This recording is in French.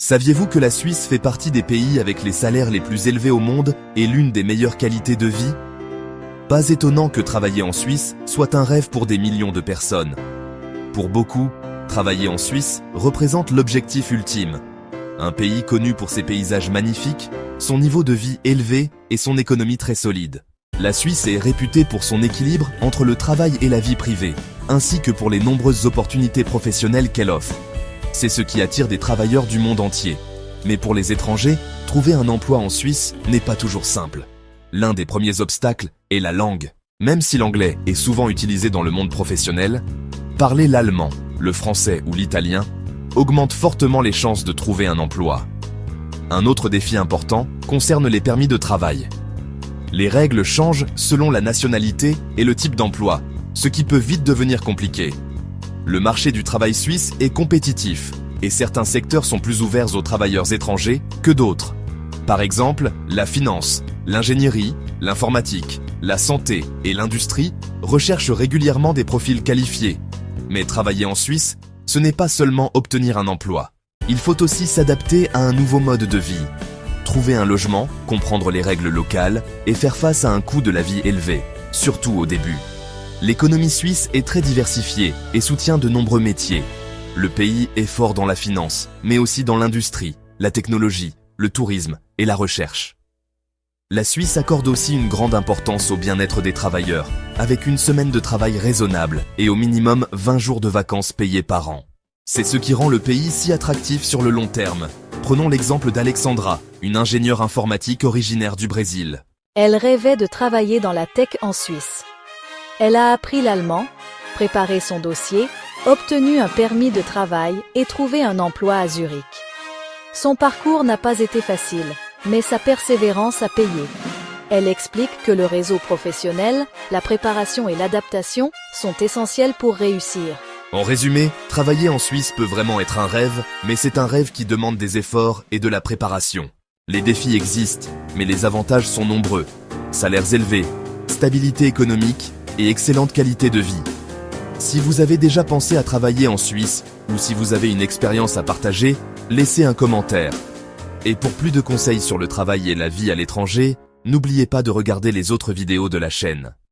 Saviez-vous que la Suisse fait partie des pays avec les salaires les plus élevés au monde et l'une des meilleures qualités de vie? Pas étonnant que travailler en Suisse soit un rêve pour des millions de personnes. Pour beaucoup, travailler en Suisse représente l'objectif ultime. Un pays connu pour ses paysages magnifiques, son niveau de vie élevé et son économie très solide. La Suisse est réputée pour son équilibre entre le travail et la vie privée, ainsi que pour les nombreuses opportunités professionnelles qu'elle offre. C'est ce qui attire des travailleurs du monde entier. Mais pour les étrangers, trouver un emploi en Suisse n'est pas toujours simple. L'un des premiers obstacles est la langue. Même si l'anglais est souvent utilisé dans le monde professionnel, parler l'allemand, le français ou l'italien augmente fortement les chances de trouver un emploi. Un autre défi important concerne les permis de travail. Les règles changent selon la nationalité et le type d'emploi, ce qui peut vite devenir compliqué. Le marché du travail suisse est compétitif et certains secteurs sont plus ouverts aux travailleurs étrangers que d'autres. Par exemple, la finance, l'ingénierie, l'informatique, la santé et l'industrie recherchent régulièrement des profils qualifiés. Mais travailler en Suisse, ce n'est pas seulement obtenir un emploi. Il faut aussi s'adapter à un nouveau mode de vie. Trouver un logement, comprendre les règles locales et faire face à un coût de la vie élevé, surtout au début. L'économie suisse est très diversifiée et soutient de nombreux métiers. Le pays est fort dans la finance, mais aussi dans l'industrie, la technologie, le tourisme et la recherche. La Suisse accorde aussi une grande importance au bien-être des travailleurs, avec une semaine de travail raisonnable et au minimum 20 jours de vacances payés par an. C'est ce qui rend le pays si attractif sur le long terme. Prenons l'exemple d'Alexandra, une ingénieure informatique originaire du Brésil. Elle rêvait de travailler dans la tech en Suisse. Elle a appris l'allemand, préparé son dossier, obtenu un permis de travail et trouvé un emploi à Zurich. Son parcours n'a pas été facile, mais sa persévérance a payé. Elle explique que le réseau professionnel, la préparation et l'adaptation sont essentiels pour réussir. En résumé, travailler en Suisse peut vraiment être un rêve, mais c'est un rêve qui demande des efforts et de la préparation. Les défis existent, mais les avantages sont nombreux. Salaires élevés, stabilité économique et excellente qualité de vie. Si vous avez déjà pensé à travailler en Suisse, ou si vous avez une expérience à partager, laissez un commentaire. Et pour plus de conseils sur le travail et la vie à l'étranger, n'oubliez pas de regarder les autres vidéos de la chaîne.